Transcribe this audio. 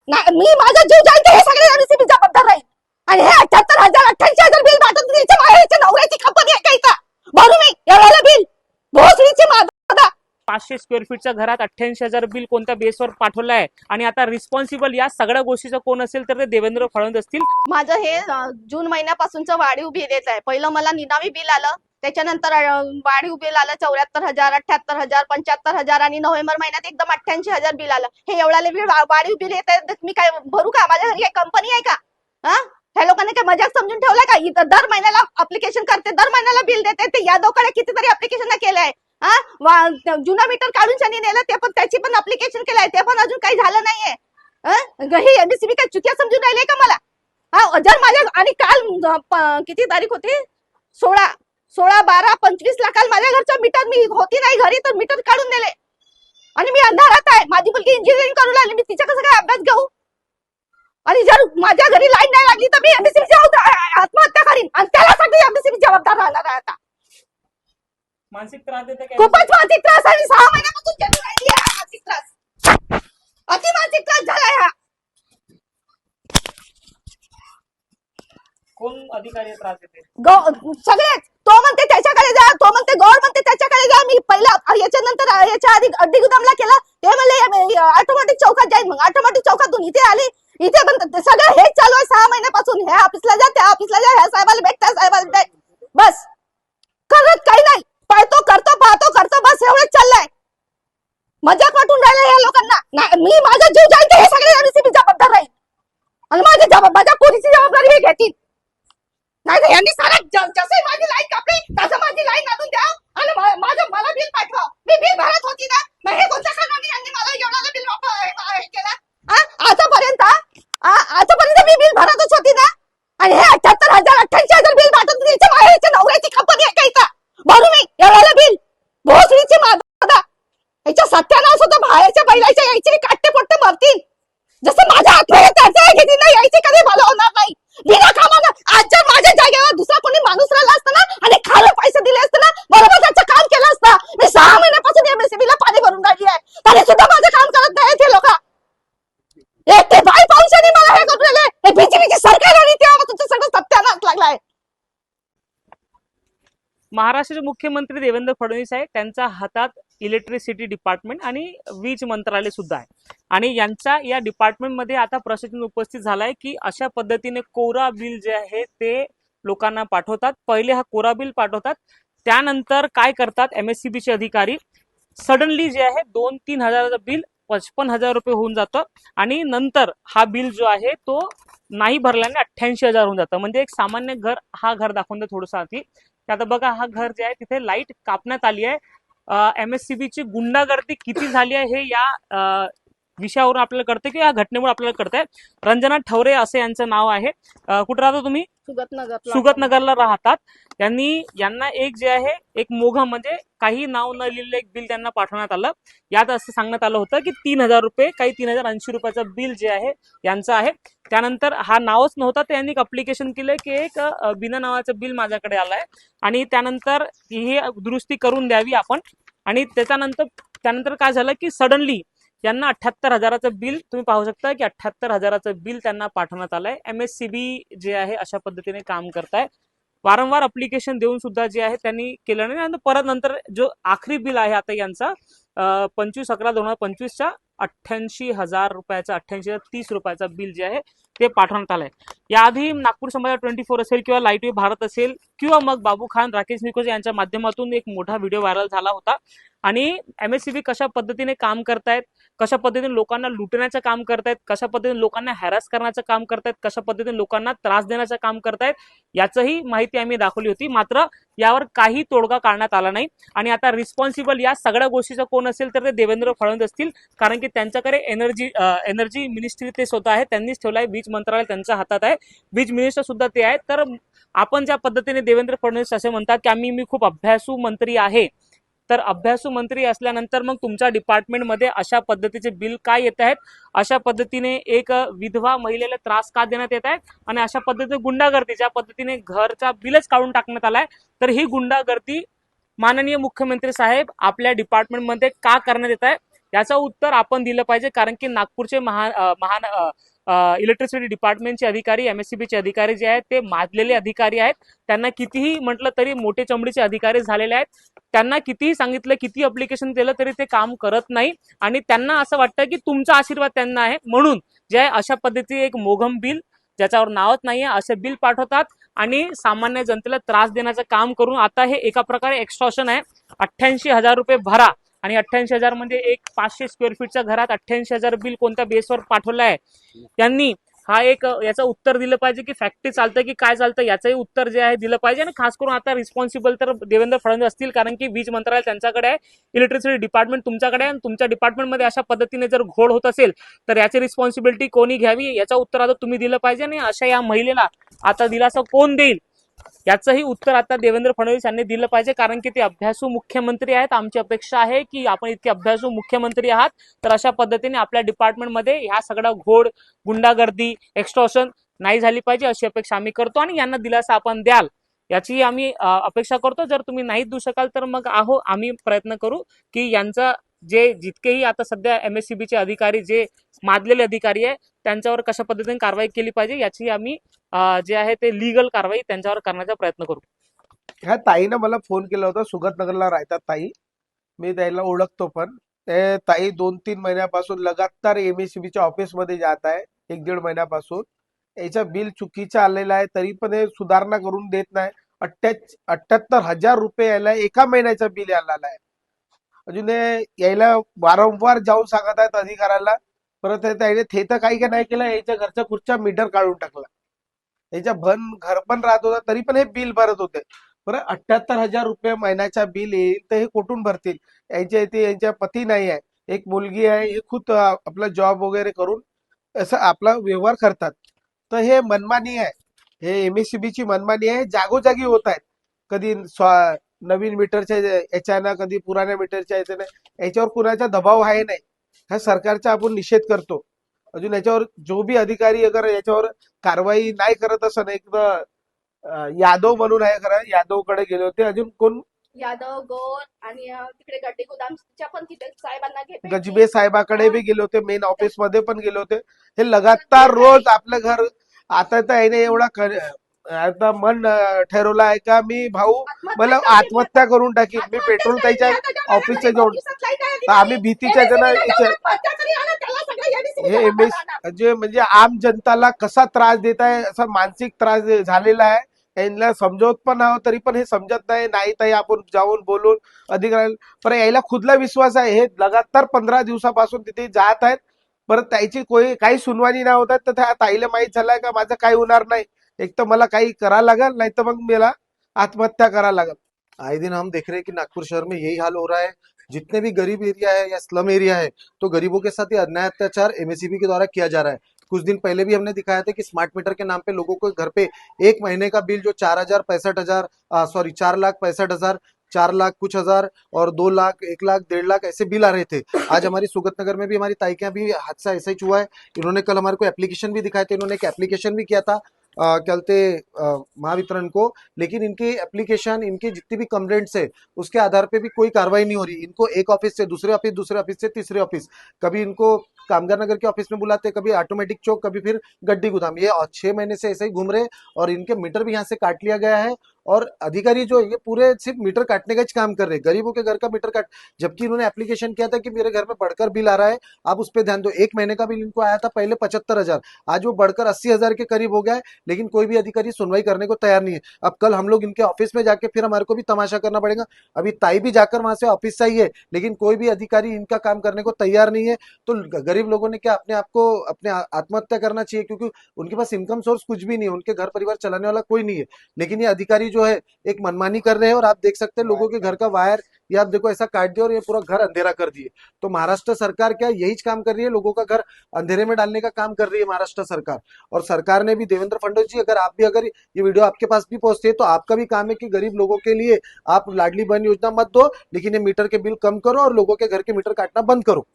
मी माझा जीव जाईल तर हे सगळे एमएससीबी जबाबदार राहील. आणि हे 78,000 88,000 बिल पाठवून याच्या माहेरच्या नवऱ्याची कंपनी आहे का इथं भरू मी एवढ्याला बिल भोसडीची माझा 500 स्क्वेअर फीटच्या घरात 88,000 बिल कोणत्या बेसवर पाठवलं आहे आणि आता रिस्पॉन्सिबल या सगळ्या गोष्टीचा कोण असेल तर ते देवेंद्र फडणवीस असतील. माझं हे जून महिन्यापासूनचं वाढीव बिल येत आहे. पहिलं मला निनावी बिल आलं, त्याच्यानंतर वाढीव बिल आलं 74,000 78,000 75,000 आणि नोव्हेंबर महिन्यात एकदम 88,000 बिल आलं. हे एवढ्याले बिल वाढीव बिल येत आहे, मी काय भरू का? माझ्या घरी काही कंपनी आहे का? हा, ह्या लोकांनी काय मजाक समजून ठेवलाय का? इथं दर महिन्याला अप्लिकेशन करते, दर महिन्याला बिल देते. ते यादवकडे कितीतरी अप्लिकेशन केले आहे. जुना मीटर काढून त्यांनी नेलं, ते पण त्याची पण अप्लिकेशन केलंय, ते पण अजून काही झालं नाहीये. ही एमएससीबी काय चुक्या समजून राहिली का मला? जर माझ्या आणि काल किती तारीख होती? 16 12 25 ला काल माझ्या घरचं मीटर मी होती नाही घरी तर मीटर काढून नेले आणि मी अंधारात आहे. माझी मुलगी इंजिनिअरिंग करू लागली, मी तिच्या कसं काय अभ्यास घेऊ? आणि जर माझ्या घरी लाईन नाही लागली तर मी एमएससीबी आत्महत्या करीन आणि त्यासाठी एमएससीबी जबाबदार राहणार आहे. आता मानसिक त्रास देते खूपच मानसिक त्रास आणि 6 महिन्यापासून चालू राहिली आहे मानसिक त्रास. अति मानसिक त्रास झालाय हा. कोण अधिकारी त्रास देते? सगळेच. तो म्हणते त्याच्याकडे जा, तो म्हणते गौर म्हणते त्याच्याकडे जा. मी पहिला याच्यानंतर याच्या आधी अड्डी गुदामला केला, ते म्हणले ऑटोमॅटिक चौकात जाईल. मग ऑटोमॅटिक चौकातून इथे आली, इथे पण सगळं हेच चालू आहे 6 महिन्यापासून. ह्या ऑफिसला जा, त्या ऑफिसला जा, ह्या साहेबाला भेट, त्या साहेबाला भेट, बस करत काही नाही. पळतो करतो पाहतो करतो, बस एवढंच चाललंय. मजाक वाटून राहिलं या लोकांना. मी माझा जीव जाईल तर हे सगळे एमएससीबी जबाबदार राहील आणि माझ्या पोलीसची जबाबदारी हे घेतील. नाही तर यांनी सारा जसे माझी लाईन कापली तसं माझी लाईन आणून द्या आणि मला बिल पाठवा. मी बिल भरत होती ना, मग हे कोणत्या कारणाने यांनी मला एवढं बिल केलं? आतापर्यंत मी बिल भरतच होती ना. आणि हे 78,000 88,000 बिल पाठवून याच्या माहेरच्या नवऱ्याची कंपनी आहे का इथं भरू मी एवढ्याला बिल भोसडीची माझा याच्या सत्यानाश होतं. बाहेरच्या बैलाच्या यायचे काट्टे पोट्टे मरतील. जसं माझ्या आत्म्याला त्याचं घेतली नाही यायचे कधी भलं होणार नाही. बिना कामानं आज जर माझ्या जागेवर दुसरा कोणी माणूस राहिला असता ना आणि खाली पैसे दिले असते ना, बरोबर त्याचं काम केलं असतं. मी 6 महिन्यापासून एमएससीबीला पाणी भरून काढली आहे, तरी सुद्धा माझं काम करत नाही ते लोक. एक ते बाई पावसाने मला हे करून राहिले. हे बीजेपीची सरकार आणि तेव्हा तुमचं सगळं सत्यानाश लागलाय. महाराष्ट्राचे मुख्यमंत्री देवेंद्र फडणवीस आहे, त्यांच्या हातात इलेक्ट्रिसिटी डिपार्टमेंट आणि वीज मंत्रालय सुद्धा आहे आणि यांच्या या डिपार्टमेंटमध्ये आता प्रश्न उपस्थित झालाय की अशा पद्धतीने कोरा बिल जे आहे ते लोकांना पाठवतात. पहिले हा कोरा बिल पाठवतात, त्यानंतर काय करतात एमएससीबीचे अधिकारी, सडनली जे आहे 2-3 हजाराचं बिल 55,000 रुपये होऊन जातं आणि नंतर हा बिल जो आहे तो नाही भरल्याने 88,000 होऊन जातं. म्हणजे एक सामान्य घर, हा घर दाखवून थोडंसं आधी. आता बघा हा घर जे आहे तिथे लाईट कापण्यात आली आहे. एमएससीबीची गुंडागर्दी किती झाली आहे हे या विषयावरून आपल्याला कळते की या घटनेमुळे आपल्याला कळतंय. रंजना ठवरे असं यांचं नाव आहे. कुठे राहता तुम्ही? सुगतनगरला राहतात. यांना एक जे आहे एक मोघम म्हणजे काही नाव न लिहिलेलं एक बिल त्यांना पाठवण्यात आलं. यात असं सांगण्यात आलं होतं की 3,000 रुपये, काही 3,080 रुपयाचं बिल जे आहे यांचं आहे. त्यानंतर हा नावच नव्हता, तर यांनी एक अप्लिकेशन केलंय की एक बिना नावाचं बिल माझ्याकडे आलंय आणि त्यानंतर ही दुरुस्ती करून द्यावी आपण. आणि त्यानंतर काय झालं की सडनली यांना 78,000चं बिल, तुम्ही पाहू शकता की 78,000चं बिल त्यांना पाठवण्यात आलंय. एमएससीबी जे आहे अशा पद्धतीने काम करताय. वारंवार अप्लिकेशन देऊन सुद्धा जे आहे त्यांनी केलं नाही आणि परत नंतर जो आखरी बिल आहे आता यांचा 25/11/2025च्या 88,000 रुपयाचा 88,030 रुपयाचा बिल जे आहे ते पाठवण्यात आलंय. याआधी नागपूर समाचार 24 असेल किंवा लाईट वे भारत असेल किंवा मग बाबू खान, राकेश निकोज यांच्या माध्यमातून एक मोठा व्हिडिओ व्हायरल झाला होता. आणि एमएससीबी कशा पद्धतीने काम करतायत, कशा पद्धतीने लोकांना लुटण्याचं काम करतायत, कशा पद्धतीने लोकांना हॅरॅस करण्याचं काम करतायत, कशा पद्धतीने लोकांना त्रास देण्याचं काम करतायत याचंही माहिती आम्ही दाखवली होती. मात्र यावर काही तोडगा काढण्यात आला नाही आणि आता रिस्पॉन्सिबल या सगळ्या गोष्टीचं कोण असेल तर ते देवेंद्र फडणवीस असतील. कारण की त्यांच्याकडे एनर्जी मिनिस्ट्री ते स्वतः आहे, त्यांनीच ठेवलं आहे. वीज मंत्रालय त्यांच्या हातात आहे, वीज मिनिस्टर सुद्धा ते आहेत. तर आपण ज्या पद्धतीने देवेंद्र फडणवीस असे म्हणतात की मी खूप अभ्यासू मंत्री आहे, तर अभ्यासू मंत्री असल्यानंतर मग तुमच्या डिपार्टमेंटमध्ये अशा पद्धतीचे बिल काय येत आहेत, अशा पद्धतीने एक विधवा महिलेला त्रास का देण्यात येत आहेत आणि अशा पद्धतीने गुंडागर्दी, ज्या पद्धतीने घरचा बिलच काढून टाकण्यात आलाय, तर ही गुंडागर्दी माननीय मुख्यमंत्री साहेब आपल्या डिपार्टमेंटमध्ये का करण्यात येत आहे याचं उत्तर आपण दिलं पाहिजे, कारण की नागपूरचे महान इलेक्ट्रिसिटी डिपार्टमेंटचे अधिकारी, MSCBचे अधिकारी जे आहेत ते माजलेले अधिकारी आहेत. त्यांना कितीही म्हटलं तरी मोठे चमडीचे अधिकारी झालेले आहेत. त्यांना कितीही सांगितलं, किती अप्लिकेशन दिलं तरी ते काम करत नाही आणि त्यांना असं वाटतं की तुमचा आशीर्वाद त्यांना आहे, म्हणून जे आहे अशा पद्धतीचे एक मोघम बिल ज्याच्यावर नावच नाहीये असे बिल पाठवतात आणि सामान्य जनतेला त्रास देण्याचं काम करून आता हे एका प्रकारे एक्स्टॉर्शन आहे. 88,000 रुपये भरा आणि 88,000 म्हणजे एक 500 स्क्वेअर फीटच्या घरात 88,000 बिल कोणत्या बेसवर पाठवलं आहे त्यांनी, हा एक याचं उत्तर दिलं पाहिजे की फॅक्टरी चालतं की काय चालतं, याचंही उत्तर जे आहे दिलं पाहिजे. आणि खास करून आता रिस्पॉन्सिबल तर देवेंद्र फडणवीस असतील, कारण की वीज मंत्रालय त्यांच्याकडे आहे, इलेक्ट्रिसिटी डिपार्टमेंट तुमच्याकडे आहे आणि तुमच्या डिपार्टमेंटमध्ये अशा पद्धतीने जर घोळ होत असेल तर याची रिस्पॉन्सिबिलिटी कोणी घ्यावी, याचं उत्तर आता तुम्ही दिलं पाहिजे. आणि अशा या महिलेला आता दिलासा कोण देईल याचंही उत्तर आता देवेंद्र फडणवीस यांनी दिलं पाहिजे, कारण की ते अभ्यासू मुख्यमंत्री आहेत. आमची अपेक्षा आहे की आपण इतके अभ्यासू मुख्यमंत्री आहात तर अशा पद्धतीने आपल्या डिपार्टमेंटमध्ये ह्या सगळा घोड, गुंडागर्दी, एक्स्टॉर्शन नाही झाली पाहिजे अशी अपेक्षा आम्ही करतो आणि यांना दिलासा आपण द्याल याची आम्ही अपेक्षा करतो. जर तुम्ही नाही देऊ शकाल तर मग आम्ही प्रयत्न करू की यांचा जे जितकेही आता सध्या MSCBचे अधिकारी जे माजलेले अधिकारी आहे त्यांच्यावर कशा पद्धतीने कारवाई केली पाहिजे याची आम्ही जे आहे ते लीगल कारवाई त्यांच्यावर करण्याचा प्रयत्न करू. ह्या ताईनं मला फोन केला होता, सुगतनगरला राहतात ताई, मी त्याला ओळखतो. पण ते ताई 2-3 महिन्यापासून लगातार MSCBच्या ऑफिसमध्ये जात आहे, 1-1.5 महिन्यापासून. याचं बिल चुकीचं आलेलं आहे तरी पण हे सुधारणा करून देत नाही. 78,000 रुपये यायला एका महिन्याचा बिल आलेला आहे. अजून यायला वारंवार जाऊन सांगत आहेत अधिकाऱ्याला, परत त्याने ते तर काही नाही केलं, याच्या घरच्या खुर्च्या मीटर काढून टाकला. याच्या घर पण राहत होता तरी पण हे बिल भरत होते. बरं 78,000 रुपये महिन्याचा बिल येईल तर हे कुठून भरतील? यांच्या पती नाही आहे, एक मुलगी आहे, हे खुद आपला जॉब वगैरे करून असं आपला व्यवहार करतात. तर हे मनमानी आहे, हे MSCBची मनमानी आहे, जागोजागी होत आहेत. कधी नवीन मीटरच्या याच्यानं, कधी पुराण्या मीटरच्या याच्यानं, याच्यावर कुणाचा दबाव आहे नाही. ह्या सरकारचा आपण निषेध करतो. अजून याच्यावर जो भी अधिकारी अगर याच्यावर कारवाई नाही करत असं नाही, तर यादव म्हणून आहे, खरं यादवकडे गेले होते. अजून कोण, यादव गोर आणि तिकडे गड्डे गोदामच्या पण तिथे साहेबांना गजबे साहेबाकडे बी गेले होते, मेन ऑफिस मध्ये पण गेले होते. हे लगातार रोज आपलं घर, आता तर याने एवढा आता मन ठरवलं आहे का मी भाऊ मला आत्महत्या करून टाकीन, मी पेट्रोल त्याच्या ऑफिसच्या जवळ, तर आम्ही भीतीच्या हे म्हणजे आम जनताला कसा त्रास देत आहे, असा मानसिक त्रास झालेला आहे. यांना समजवत पण आहोत तरी पण हे समजत नाही ताई आपण जाऊन बोलून अधिकाऱ्यांना. पण यायला खुदला विश्वास आहे, हे लगातार 15 दिवसापासून तिथे जात आहेत, परत त्याची काही सुनवाई नाही होत आहे. तर त्या ताईला माहित झालंय का माझं काही होणार नाही, एक तर मला काही करा लागल, नहीं तो मग मेरा आत्महत्या करा लागल. आए दिन हम देख रहे हैं कि नागपुर शहर में यही हाल हो रहा है। जितने भी गरीब एरिया है या स्लम एरिया है तो गरीबों के साथ ये अन्याय अत्याचार MSCB के द्वारा किया जा रहा है। कुछ दिन पहले भी हमने दिखाया था कि स्मार्ट मीटर के नाम पे लोगों को घर पे एक महीने का बिल जो 4,65,000 4 लाख कुछ हजार और 2 लाख 1 लाख 1.5 लाख ऐसे बिल आ रहे थे। आज हमारी सुगतनगर में भी हमारी ताई के यहाँ भी हादसा ऐसा ही हुआ है। इन्होंने कल हमारे को एप्लीकेशन भी दिखाए थे, इन्होंने एक एप्लीकेशन भी किया था चलते महावितरण को, लेकिन इनके एप्लीकेशन, इनके जितनी भी कंप्लेंट्स है उसके आधार पे भी कोई कार्रवाई नहीं हो रही। इनको एक ऑफिस से दूसरे ऑफिस, दूसरे ऑफिस से तीसरे ऑफिस, कभी इनको कामगार नगर के ऑफिस में बुलाते, कभी ऑटोमेटिक चौक, कभी फिर गड्डी गोदाम। ये 6 महीने से ऐसे ही घूम रहे और इनके मीटर भी यहाँ से काट लिया गया है। और अधिकारी जो है ये पूरे सिर्फ मीटर काटने का ही काम कर रहे हैं, गरीबों के घर का मीटर काट, जबकि इन्होंने एप्लीकेशन किया था कि मेरे घर में बढ़कर बिल आ रहा है, आप उस पर ध्यान दो। एक महीने का बिल इनको आया था पहले 75,000, आज वो बढ़कर 80,000 के करीब हो गया है, लेकिन कोई भी अधिकारी सुनवाई करने को तैयार नहीं है। अब कल हम लोग इनके ऑफिस में जाके फिर हमारे को भी तमाशा करना पड़ेगा। अभी ताई भी जाकर वहां से ऑफिस से आई है, लेकिन कोई भी अधिकारी इनका काम करने को तैयार नहीं है। तो गरीब लोगों ने क्या अपने आप को अपने आत्महत्या करना चाहिए, क्योंकि उनके पास इनकम सोर्स कुछ भी नहीं है, उनके घर परिवार चलाने वाला कोई नहीं है। लेकिन ये अधिकारी जो है एक मनमानी कर रहे हैं और आप देख सकते हैं लोगों के घर का वायर ये आप देखो ऐसा काट दिया और ये पूरा घर अंधेरा कर दिए। तो महाराष्ट्र सरकार क्या यही काम कर रही है, लोगों का घर अंधेरे में डालने का काम कर रही है महाराष्ट्र सरकार। और सरकार ने भी, देवेंद्र फडणवीस जी, अगर ये वीडियो आपके पास भी पहुंचती है तो आपका भी काम है कि गरीब लोगों के लिए आप लाडली बहन योजना मत दो, लेकिन ये मीटर के बिल कम करो और लोगों के घर के मीटर काटना बंद करो।